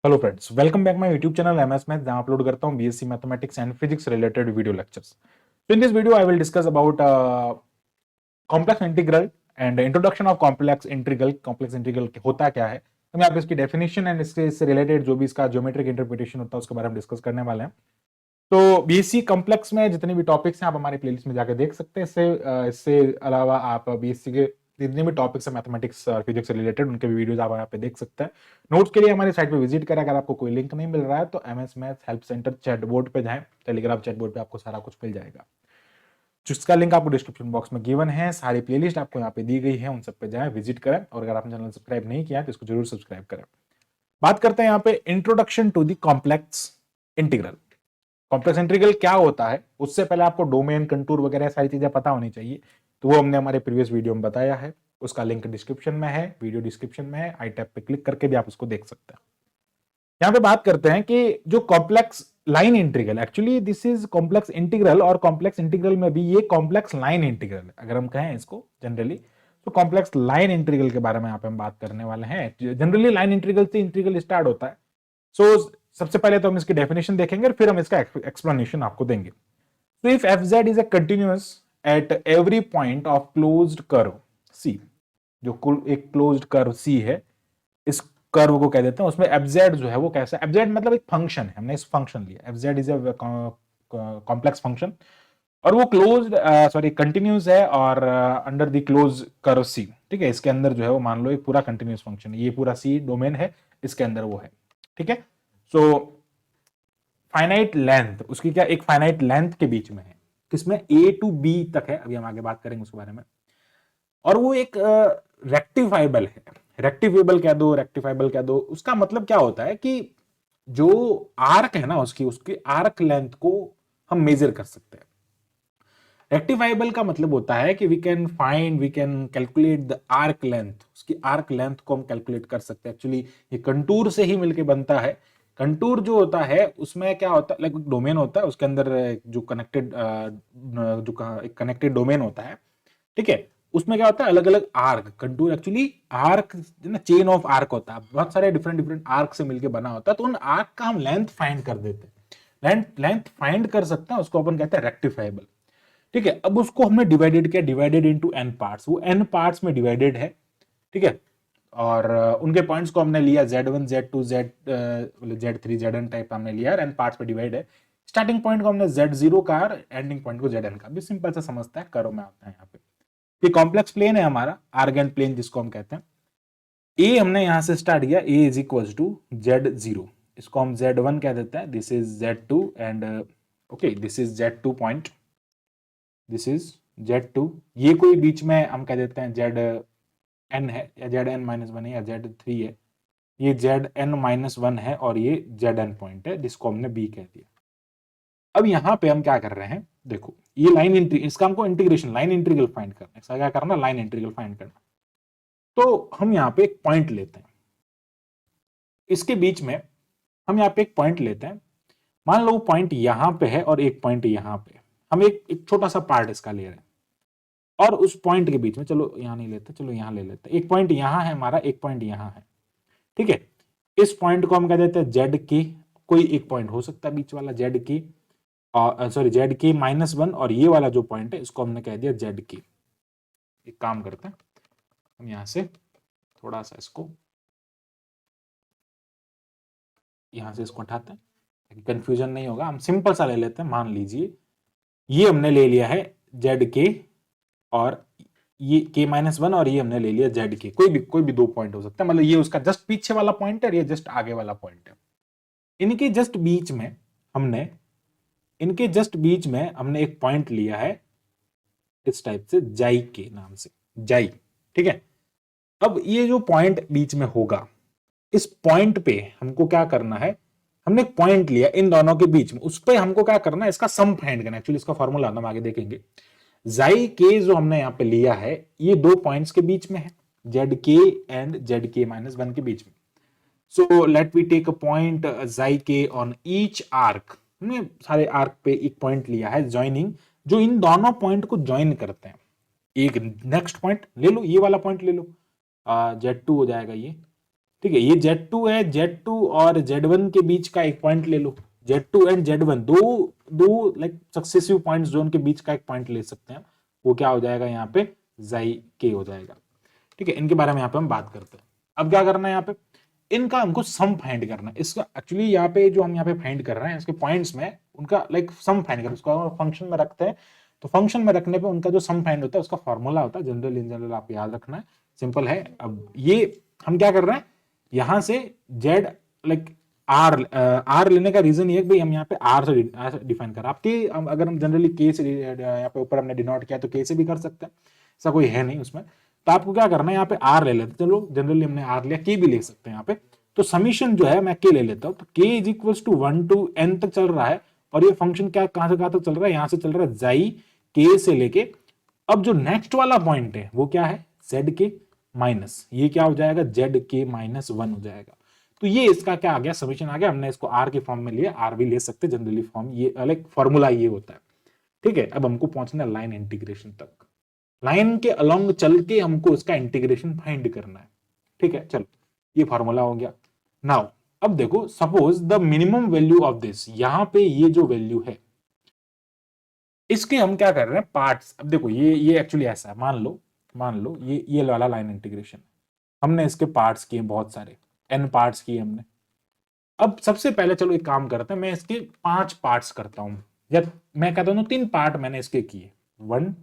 Hello friends, welcome back my YouTube channel MS math, जहां upload करता हूं BSc mathematics and physics related video lectures. So in this video I will discuss about complex integral and introduction of complex integral। complex integral होता क्या है, हम यहाँ पे इसकी डेफिनेशन एंड इससे रिलेटेड जो भी इसका ज्योमेट्रिक इंटरप्रिटेशन होता है उसके बारे में डिस्कस करने वाले हैं। तो बीएससी कॉम्प्लेक्स में जितने भी टॉपिक्स हैं आप हमारे प्लेलिस्ट में जाकर देख सकते हैं। इससे अलावा आप बीएससी के जितने भी टॉपिक्स है मैथमेटिक्स और फिजिक्स से रिलेटेड उनके भी वीडियोस आप यहाँ पे देख सकते हैं। नोट्स के लिए हमारी साइट पे विजिट करें। अगर आपको कोई लिंक नहीं मिल रहा है तो MS math help centre chat board पे जाएं, टेलीग्राम चैट बोर्ड पे आपको सारा कुछ मिल जाएगा, जिसका लिंक आपको डिस्क्रिप्शन बॉक्स में गिवन है। सारी प्लेलिस्ट आपको यहाँ पे दी गई है, उन सब पे जाएं, विजिट करें। और अगर आपने चैनल सब्सक्राइब नहीं किया है तो इसको जरूर सब्सक्राइब करें। बात करते हैं यहाँ पे introduction to the complex integral. Complex integral क्या होता है, उससे पहले आपको डोमेन, कंटूर वगैरह सारी चीजें पता होनी चाहिए। तो वो हमने हमारे प्रीवियस वीडियो में बताया है, उसका लिंक डिस्क्रिप्शन में है, वीडियो डिस्क्रिप्शन में है। आई टैब पे क्लिक करके भी आप उसको देख सकते हैं। यहाँ पे बात करते हैं कि जो complex line integral, actually this is complex integral, और कॉम्प्लेक्स इंटीग्रल में भी ये कॉम्प्लेक्स लाइन इंटीग्रल है अगर हम कहें इसको जनरली। तो कॉम्प्लेक्स लाइन इंटीग्रल के बारे में यहाँ पे हम बात करने वाले हैं। जनरली लाइन इंटीग्रल से इंटीग्रल स्टार्ट होता है। सो सबसे पहले तो हम इसकी डेफिनेशन देखेंगे और फिर हम इसका एक्सप्लेनेशन आपको देंगे। So if fz is a continuous at every point of closed curve C, जो कुल एक क्लोज्ड कर्व C है, इस कर्व को कह देते हैं, उसमें fz जो है वो कैसा है। fz मतलब एक फंक्शन है, हमने इस फंक्शन लिया, fz is a complex function, और वो क्लोज्ड कंटिन्यूस है और under the close curve C। ठीक है, इसके अंदर जो है वो मान लो एक पूरा कंटिन्यूस फंक्शन है, ये पूरा C डोमेन है, इसके अंदर वो है। ठीक है, सो फाइनाइट लेंथ, उसकी क्या एक फाइनाइट लेंथ के बीच में है, किसमें ए टू बी तक है, अभी हम आगे बात करेंगे उसके बारे में। और वो एक रेक्टिफाइबल है, रेक्टिफाइबल कह दो। उसका मतलब क्या होता है कि जो आर्क है ना उसकी उसकी आर्क लेंथ को हम मेजर कर सकते हैं। रेक्टिफाइबल का मतलब होता है कि we can calculate the arc length, उसकी आर्क लेंथ को हम कैलकुलेट कर सकते हैं। एक्चुअली ये कंटूर से ही मिलके बनता है। कंटूर जो होता है उसमें क्या होता है, लाइक डोमेन होता है, उसके अंदर जो कनेक्टेड डोमेन होता है। ठीक है, उसमें क्या होता है, अलग अलग आर्क, कंटूर एक्चुअली आर्क ना, चेन ऑफ आर्क होता है, बहुत सारे डिफरेंट डिफरेंट आर्क से मिलकर बना होता है। तो उन आर्क का हम लेंथ फाइंड कर देते हैं, लेंथ फाइंड कर सकते हैं, उसको अपन कहते हैं रेक्टिफाइबल। ठीक है, अब उसको हमने डिवाइडेड किया, डिवाइडेड इनटू एन पार्ट्स, वो एन पार्ट्स में डिवाइडेड है। ठीक है, और उनके पॉइंट्स को हमने लिया Z1 Z2 Z3 Zn type हमने लिया, एन पार्ट्स में डिवाइड है। स्टार्टिंग पॉइंट को हमने Z0 का, एंडिंग पॉइंट को Zn का। भी सिंपल से समझता है, करो में आता है यहाँ पे। ये कॉम्प्लेक्स प्लेन है हमारा, आर्गेंट प्लेन जिसको हम कहते हैं। ए हमने यहां से स्टार्ट किया, ए इज इक्वल टू Z0, इसको हम Z1 कह देते हैं, this is Z2 and okay this is Z2 point, this is Z2। ये कोई बीच में हम कह देते हैं Zn है, या Zn-1 है, या Z3 है। ये Zn-1 है और ये Zn पॉइंट है, जिसको हमने B कह दिया। अब यहां पे हम क्या कर रहे हैं, देखो ये लाइन इसका हमको इंटीग्रेशन, लाइन इंटीग्रल फाइंड करना है। इसका क्या करना, लाइन इंटीग्रल फाइंड करना। तो हम यहाँ पे एक पॉइंट लेते हैं, इसके बीच में हम यहाँ पे एक पॉइंट लेते हैं। मान लो पॉइंट यहां पे है और एक पॉइंट यहां पे, हम एक छोटा सा पार्ट इसका ले रहे हैं, और उस पॉइंट के बीच में, चलो यहां नहीं लेते, चलो यहां ले लेते, एक पॉइंट यहां है हमारा, एक पॉइंट यहां है। ठीक है, इस पॉइंट को हम कह देते हैं जेड के, कोई एक पॉइंट हो सकता है बीच वाला जेड के, सॉरी Z(-1), और ये वाला जो पॉइंट है इसको हमने कह दिया ZK। एक काम करते हैं, हम यहां से थोड़ा सा इसको यहां से इसको हटाते हैं, कंफ्यूजन नहीं होगा। हम सिंपल सा ले लेते हैं, मान लीजिए ये हमने ले लिया है ZK, और ये K-1, और ये हमने ले लिया ZK। कोई भी दो पॉइंट हो सकता है, मतलब ये उसका जस्ट पीछे वाला पॉइंट है और ये जस्ट आगे वाला पॉइंट है। इनके जस्ट बीच में हमने एक पॉइंट लिया है इस टाइप से, जाई के नाम से, जाई। ठीक है, अब ये जो पॉइंट बीच में होगा, इस पॉइंट पे हमको क्या करना है, हमने एक पॉइंट लिया इन दोनों के बीच में, उस पे हमको क्या करना है, इसका सम फाइंड करना है। एक्चुअली इसका फॉर्मूला हम आगे देखेंगे। जाई के जो हमने यहाँ पे लिया है, ये दो पॉइंट्स के बीच में है, ZK एंड ZK-1 के बीच में। So let we take a point जाई के ऑन ईच आर्क। हमने सारे आर्क पे एक पॉइंट लिया है ज्वाइनिंग, जो इन दोनों पॉइंट को ज्वाइन करते हैं। एक नेक्स्ट पॉइंट ले लो, ये वाला पॉइंट ले लो, Z2 हो जाएगा ये, ठीक है, ये Z2 है, Z2 और Z1 के बीच का एक पॉइंट ले लो, Z2 एंड Z1 दो दो लाइक सक्सेसिव पॉइंट्स जो उनके बीच का एक पॉइंट ले सकते हैं, वो क्या हो जाएगा यहाँ पे Xi k हो जाएगा। ठीक है, इनके बारे में यहाँ पे हम बात करते हैं। अब क्या करना है, यहाँ पे इनका हमको सम फाइंड करना है। इसका एक्चुअली यहाँ पे जो हम यहाँ पे फाइंड कर रहे हैं इसके पॉइंट्स में उनका लाइक सम फाइंड करना है, उसको फंक्शन में रखते हैं। तो फंक्शन में रखने पे उनका जो सम फाइंड होता है उसका फॉर्मूला होता है जनरल, इन जनरल आप याद रखना है, सिंपल है। अब ये हम क्या कर रहे हैं, यहां से जेड लाइक आर लेने का रीजन ये भाई हम यहाँ पे आर से डिफाइन कर, आपके अगर हम जनरली के से यहाँ पे ऊपर हमने डिनोट किया तो के से भी कर सकते हैं, ऐसा कोई है नहीं उसमें। तो आपको क्या करना है, यहाँ पे आर ले लेते, चलो जनरली हमने आर लिया, के भी ले सकते हैं यहाँ पे। तो समीशन जो है मैं के ले लेता हूँ, तो k is equal to 1 to n तक चल रहा है, और ये फंक्शन क्या कहां से कहां तक चल रहा है, यहां से चल रहा है जाई के से लेके, अब जो नेक्स्ट वाला पॉइंट है वो क्या है जेड के माइनस, ये क्या हो जाएगा जेड के माइनस 1 हो जाएगा। तो ये इसका क्या आ गया, समीशन आ गया। हमने इसको आर के फॉर्म में लिया, आर भी ले सकते जनरली फॉर्म, ये लाइक फॉर्मूला ये होता है। ठीक है, अब हमको पहुंचना है लाइन इंटीग्रेशन तक, लाइन के अलोंग चल के हमको इसका इंटीग्रेशन फाइंड करना है। ठीक है, चलो ये फॉर्मूला हो गया। नाउ अब देखो, suppose the minimum value of this, यहां पे ये जो वैल्यू है इसके हम क्या कर रहे हैं पार्ट्स। अब देखो ये एक्चुअली ऐसा है, मान लो ये वाला लाइन इंटीग्रेशन, हमने इसके पार्ट्स किए बहुत सारे, n पार्ट्स किए हमने। अब सबसे पहले चलो एक काम करते हैं, मैं इसके 5 पार्ट्स करता हूं, या मैं कहता हूं 3 पार्ट मैंने इसके किए। 1,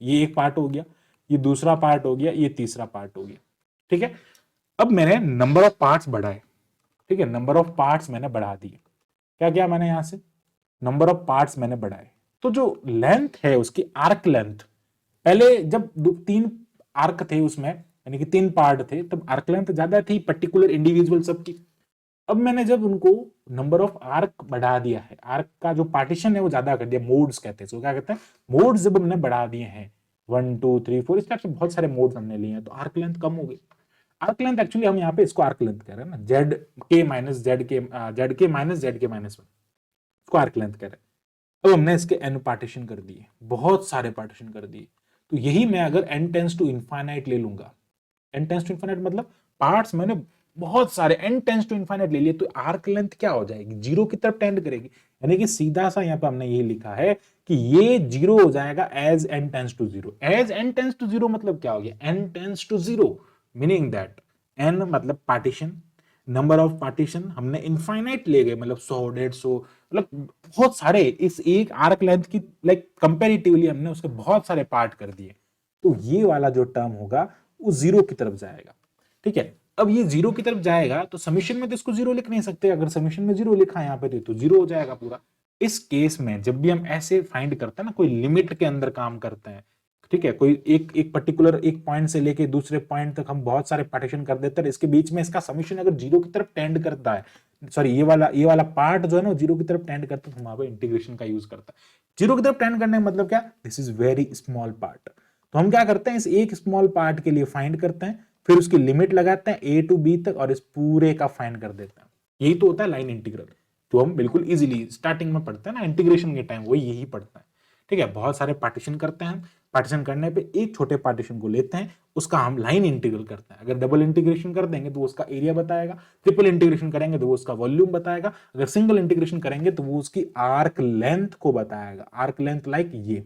ये एक पार्ट हो गया, ये दूसरा पार्ट हो गया, ये तीसरा पार्ट हो गया। ठीक है, अब मैंने नंबर ऑफ पार्ट्स बढ़ाए। ठीक है, नंबर ऑफ पार्ट्स मैंने बढ़ा दिए। क्या किया मैंने, यहां से नंबर ऑफ पार्ट्स मैंने बढ़ाए। तो जो लेंथ है उसकी आर्क लेंथ, पहले जब 3 आर्क थे उसमें, यानी कि 3 पार्ट थे, तब आर्क लेंथ ज्यादा थी पर्टिकुलर इंडिविजुअल सबकी। अब मैंने जब उनको नंबर ऑफ आर्क बढ़ा दिया है, आर्क का जो पार्टीशन है वो ज्यादा कर दिया, मोड्स कहते हैं, तो क्या कहते हैं मोड्स जब हमने बढ़ा दिए हैं 1 2 3 4, इस टाइप से बहुत सारे मोड्स हमने लिए हैं, तो आर्क लेंथ कम हो गई। आर्क लेंथ एक्चुअली हम यहाँ पे इसको आर्क लेंथ कह रहे हैं ना, जेड के माइनस जेड के माइनस जेड के माइनस 1, इसको आर्क लेंथ कह रहे हैं। अब हमने इसके एन पार्टीशन कर दिए, बहुत सारे पार्टीशन कर दिए। तो यही मैं अगर एन टेंस टू इनफाइनाइट ले लूंगा, एन टेंस टू इनफाइनाइट मतलब पार्ट्स मैंने बहुत सारे एन टेंस टू इनफाइनाइट ले लिए, तो आर्क लेंथ क्या हो जाएगी, 0 की तरफ टेंड करेगी। यानी कि सीधा सा यहाँ पे हमने ये लिखा है कि ये 0 हो जाएगा as n tends to 0। As n tends to 0 मतलब क्या हो गया, n tends to 0, meaning that n मतलब पार्टीशन, नंबर ऑफ पार्टीशन हमने इनफाइनाइट ले गए, मतलब 100 150, मतलब बहुत सारे, इस एक आर्क लेंथ की लाइक कंपेरेटिवली हमने उसके बहुत सारे पार्ट कर दिए। तो ये वाला जो टर्म होगा वो 0 की तरफ जाएगा। ठीक है, अब ये 0 की तरफ जाएगा तो समीशन में तो इसको 0 लिख नहीं सकते, अगर समीशन में 0 लिखा है यहाँ पे तो 0 हो जाएगा पूरा। इस केस में जब भी हम ऐसे फाइंड करते हैं ना, कोई लिमिट के अंदर काम करते हैं, ठीक है, कोई एक पर्टिकुलर एक पॉइंट से लेके दूसरे पॉइंट तक हम बहुत सारे पार्टीशन कर देते हैं, इसके बीच में इसका समीशन अगर 0 की तरफ टेंड करता है, सॉरी ये वाला पार्ट जो है ना 0 की तरफ टेंड करता है, तो वहां पर इंटीग्रेशन का यूज करता है। 0 की तरफ टेंड करने का मतलब क्या, this is very small part. तो हम क्या करते हैं, इस एक स्मॉल पार्ट के लिए फाइंड करते हैं, फिर उसकी लिमिट लगाते हैं ए टू बी तक, और इस पूरे का फाइंड कर देते हैं। यही तो होता है लाइन इंटीग्रल, जो हम बिल्कुल इजीली स्टार्टिंग में पढ़ते हैं ना इंटीग्रेशन के टाइम, वही यही पढ़ता है। ठीक है, बहुत सारे पार्टीशन करते हैं, पार्टीशन करने पे एक छोटे पार्टीशन को लेते हैं, उसका हम लाइन इंटीग्रल करते हैं। अगर डबल इंटीग्रेशन कर देंगे तो वो उसका एरिया बताएगा, ट्रिपल इंटीग्रेशन करेंगे तो वो उसका वॉल्यूम बताएगा, अगर सिंगल इंटीग्रेशन करेंगे तो वो उसकी आर्क लेंथ को बताएगा, आर्क लेंथ लाइक ये।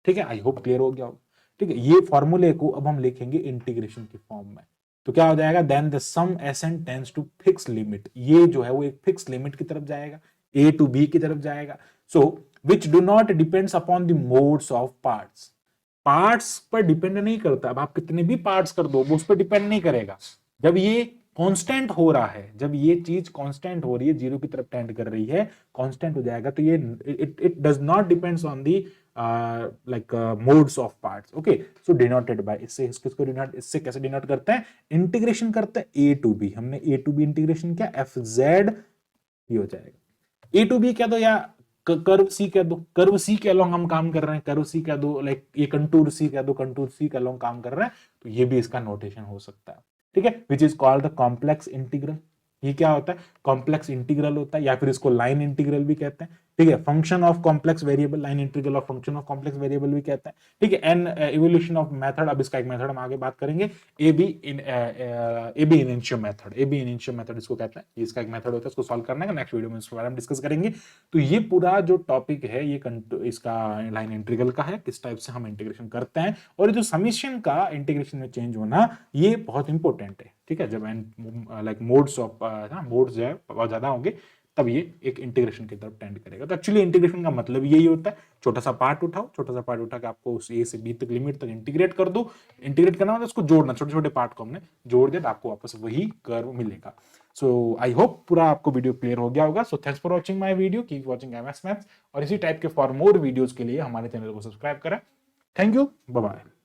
ठीक है, आई होप क्लियर हो गया होगा। ठीक है, ये फॉर्मूले को अब हम लिखेंगे इंटीग्रेशन की फॉर्म में, तो क्या हो जाएगा, then the sum S n tends to fix limit, ये जो है वो एक फिक्स लिमिट की तरफ जाएगा, ए टू बी की तरफ जाएगा। So which do not depends upon the modes of parts, parts पर डिपेंड नहीं करता। अब आप कितने भी पार्ट्स कर दो वो उस पर डिपेंड नहीं करेगा। जब ये कांस्टेंट हो रहा है, जब ये चीज कांस्टेंट हो रही है, 0 की तरफ टेंड कर रही है, कांस्टेंट हो जाएगा, तो ये it does not depends on the like modes of parts. Okay, so denoted by, इससे इसको डिनोट, इससे कैसे डिनोट करते हैं, इंटीग्रेशन करते हैं ए टू बी, हमने ए टू बी इंटीग्रेशन किया, एफ जेड ये हो जाएगा। ए टू बी क्या दो, या कर्व सी कह दो, कर्व सी के अलोंग हम काम कर रहे हैं, कर्व सी कह दो, लाइक ये कंटूर सी कह दो, कंटूर सी के अलोंग काम कर रहे हैं, तो ये भी इसका नोटेशन हो सकता है। ठीक है, which is called the complex integral. ये क्या होता है, कॉम्प्लेक्स इंटीग्रल होता है, या फिर इसको लाइन इंटीग्रल भी कहते हैं। ठीक है, function of complex variable, line integral of function of complex variable भी कहते हैं, ठीक है। एन इवोल्यूशन ऑफ मेथड, अब इसका एक मेथड हम आगे बात करेंगे, A B initio method, A B initio method इसको कहते हैं, इसका एक मेथड होता है, इसको सॉल्व करने का नेक्स्ट वीडियो में इसके बारे में डिस्कस करेंगे। तो ये पूरा जो टॉपिक है ये इसका लाइन इंटीग्रल का है, किस टाइप से हम इंटीग्रेशन करते हैं, और ये जो समीशन का इंटीग्रेशन में चेंज होना ये बहुत इंपॉर्टेंट है, ठीक है। जब लाइक मोड्स ऑफ मोड्स जो है बहुत ज्यादा होंगे तब ये एक इंटीग्रेशन की तरफ टेंड करेगा। तो एक्चुअली इंटीग्रेशन का मतलब यही होता है, छोटा सा पार्ट उठाओ, छोटा सा पार्ट उठा के आपको उस ए से बी तक लिमिट तक इंटीग्रेट कर दो। इंटीग्रेट करना मतलब उसको जोड़ना, छोटे छोटे पार्ट को हमने जोड़ दिया तो आपको वापस वही कर्व मिलेगा। सो आई होप पूरा आपको वीडियो क्लियर हो गया होगा। So thanks for watching my video, keep watching MS maths, और इसी टाइप के फॉर मोर वीडियोज के लिए हमारे चैनल को सब्सक्राइब करें। Thank you, bye bye.